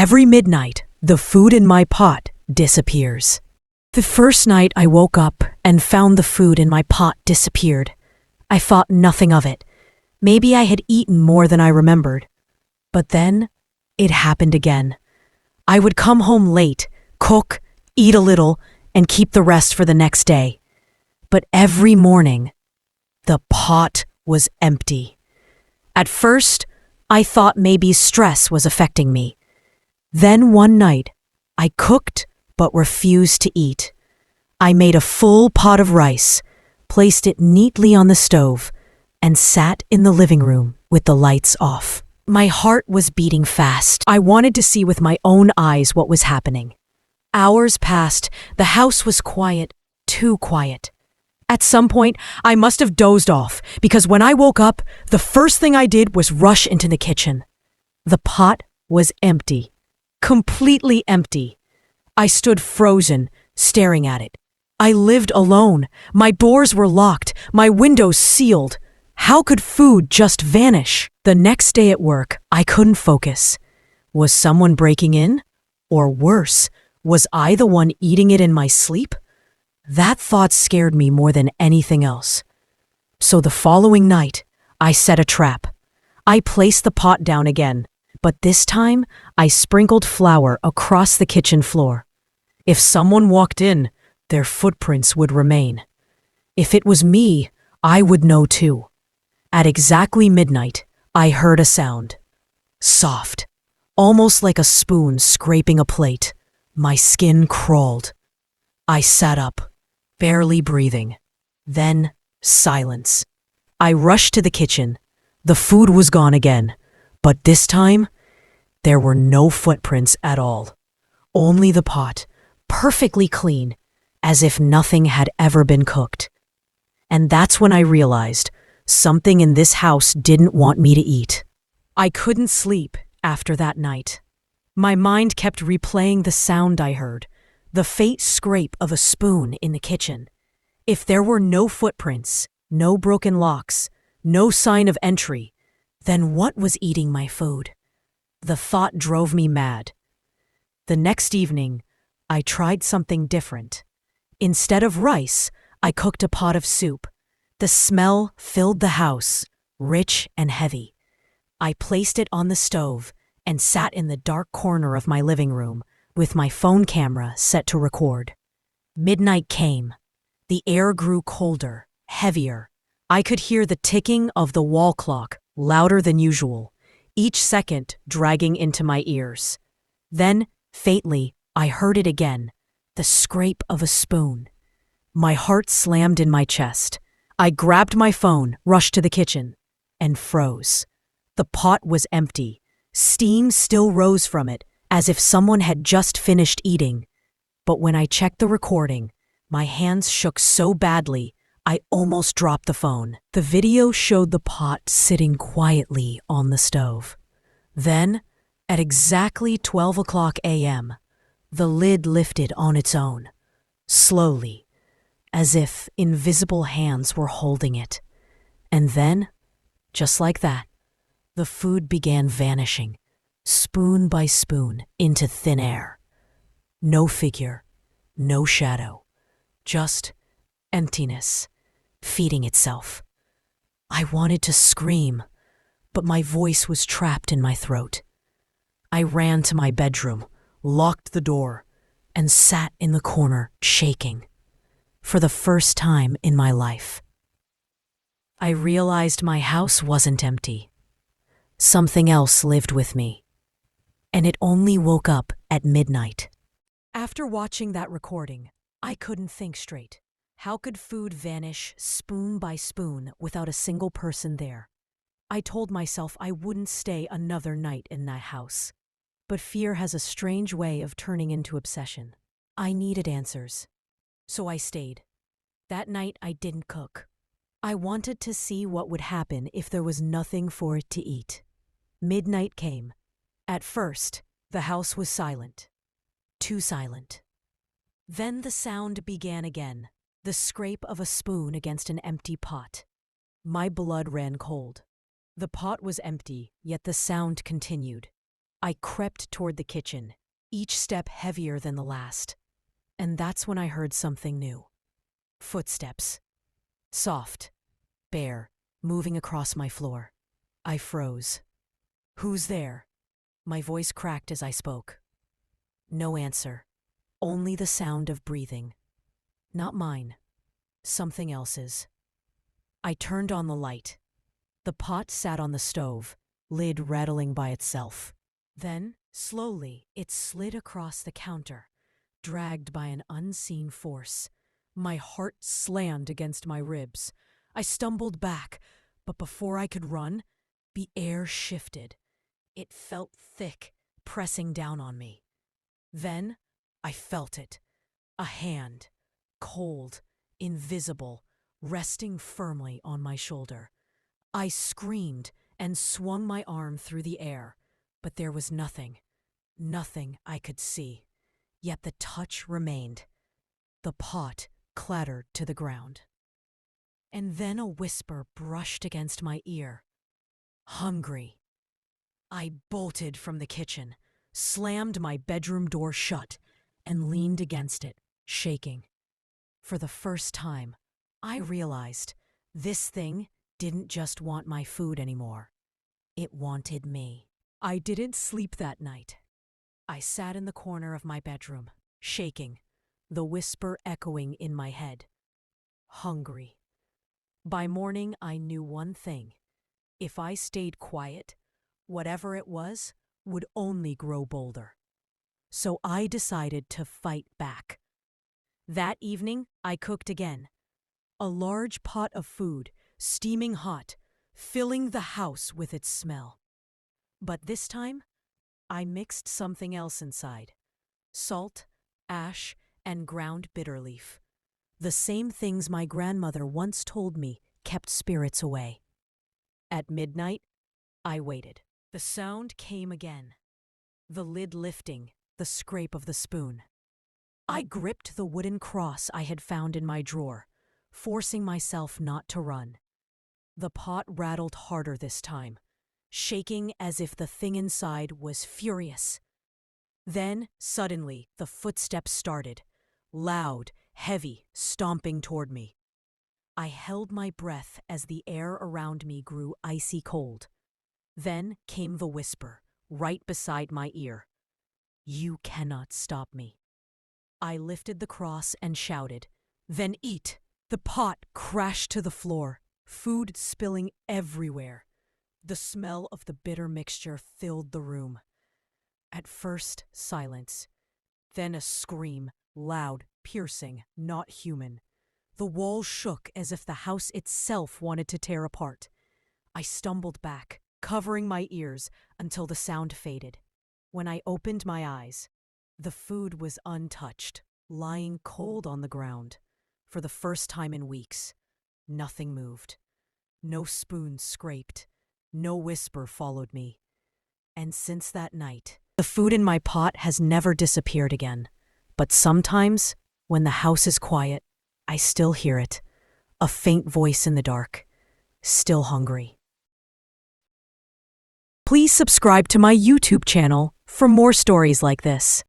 Every midnight, the food in my pot disappears. The first night I woke up and found the food in my pot disappeared. I thought nothing of it. Maybe I had eaten more than I remembered. But then, it happened again. I would come home late, cook, eat a little, and keep the rest for the next day. But every morning, the pot was empty. At first, I thought maybe stress was affecting me. Then one night, I cooked but refused to eat. I made a full pot of rice, placed it neatly on the stove, and sat in the living room with the lights off. My heart was beating fast. I wanted to see with my own eyes what was happening. Hours passed. The house was quiet, too quiet. At some point, I must have dozed off because when I woke up, the first thing I did was rush into the kitchen. The pot was empty, completely empty. I stood frozen, staring at it. I lived alone. My doors were locked, my windows sealed. How could food just vanish? The next day at work, I couldn't focus. Was someone breaking in? Or worse, was I the one eating it in my sleep? That thought scared me more than anything else. So the following night, I set a trap. I placed the pot down again, but this time I sprinkled flour across the kitchen floor. If someone walked in, their footprints would remain. If it was me, I would know too. At exactly midnight, I heard a sound. Soft, almost like a spoon scraping a plate. My skin crawled. I sat up, barely breathing. Then, silence. I rushed to the kitchen. The food was gone again, but this time, there were no footprints at all. Only the pot, perfectly clean, as if nothing had ever been cooked. And that's when I realized something in this house didn't want me to eat. I couldn't sleep after that night. My mind kept replaying the sound I heard, the faint scrape of a spoon in the kitchen. If there were no footprints, no broken locks, no sign of entry, then what was eating my food? The thought drove me mad. The next evening, I tried something different. Instead of rice, I cooked a pot of soup. The smell filled the house, rich and heavy. I placed it on the stove and sat in the dark corner of my living room with my phone camera set to record. Midnight came. The air grew colder, heavier. I could hear the ticking of the wall clock, louder than usual, each second dragging into my ears. Then, faintly, I heard it again, the scrape of a spoon. My heart slammed in my chest. I grabbed my phone, rushed to the kitchen, and froze. The pot was empty. Steam still rose from it, as if someone had just finished eating. But when I checked the recording, my hands shook so badly, I almost dropped the phone. The video showed the pot sitting quietly on the stove. Then, at exactly 12 o'clock a.m., the lid lifted on its own, slowly, as if invisible hands were holding it. And then, just like that, the food began vanishing, spoon by spoon, into thin air. No figure, no shadow, just emptiness, feeding itself. I wanted to scream, but my voice was trapped in my throat. I ran to my bedroom, locked the door, and sat in the corner, shaking. For the first time in my life, I realized my house wasn't empty. Something else lived with me, and it only woke up at midnight. After watching that recording, I couldn't think straight. How could food vanish spoon by spoon without a single person there? I told myself I wouldn't stay another night in that house. But fear has a strange way of turning into obsession. I needed answers. So I stayed. That night I didn't cook. I wanted to see what would happen if there was nothing for it to eat. Midnight came. At first, the house was silent. Too silent. Then the sound began again, the scrape of a spoon against an empty pot. My blood ran cold. The pot was empty, yet the sound continued. I crept toward the kitchen, each step heavier than the last. And that's when I heard something new. Footsteps. Soft, bare, moving across my floor. I froze. "Who's there?" My voice cracked as I spoke. No answer. Only the sound of breathing. Not mine. Something else's. I turned on the light. The pot sat on the stove, lid rattling by itself. Then, slowly, it slid across the counter, dragged by an unseen force. My heart slammed against my ribs. I stumbled back, but before I could run, the air shifted. It felt thick, pressing down on me. Then, I felt it. A hand, cold, invisible, resting firmly on my shoulder. I screamed and swung my arm through the air, but there was nothing. Nothing I could see. Yet the touch remained. The pot clattered to the ground. And then a whisper brushed against my ear. "Hungry." I bolted from the kitchen, slammed my bedroom door shut, and leaned against it, shaking. For the first time, I realized this thing didn't just want my food anymore. It wanted me. I didn't sleep that night. I sat in the corner of my bedroom, shaking, the whisper echoing in my head. Hungry. By morning, I knew one thing. If I stayed quiet, whatever it was would only grow bolder. So I decided to fight back. That evening, I cooked again. A large pot of food, steaming hot, filling the house with its smell. But this time, I mixed something else inside. Salt, ash, and ground bitter leaf. The same things my grandmother once told me kept spirits away. At midnight, I waited. The sound came again. The lid lifting, the scrape of the spoon. I gripped the wooden cross I had found in my drawer, forcing myself not to run. The pot rattled harder this time, shaking as if the thing inside was furious. Then, suddenly, the footsteps started, loud, heavy, stomping toward me. I held my breath as the air around me grew icy cold. Then came the whisper, right beside my ear. "You cannot stop me." I lifted the cross and shouted, "Then eat!" The pot crashed to the floor, food spilling everywhere. The smell of the bitter mixture filled the room. At first, silence. Then a scream, loud, piercing, not human. The walls shook as if the house itself wanted to tear apart. I stumbled back, covering my ears until the sound faded. When I opened my eyes, the food was untouched, lying cold on the ground. For the first time in weeks, nothing moved. No spoon scraped. No whisper followed me. And since that night, the food in my pot has never disappeared again. But sometimes, when the house is quiet, I still hear it. A faint voice in the dark. Still hungry. Please subscribe to my YouTube channel for more stories like this.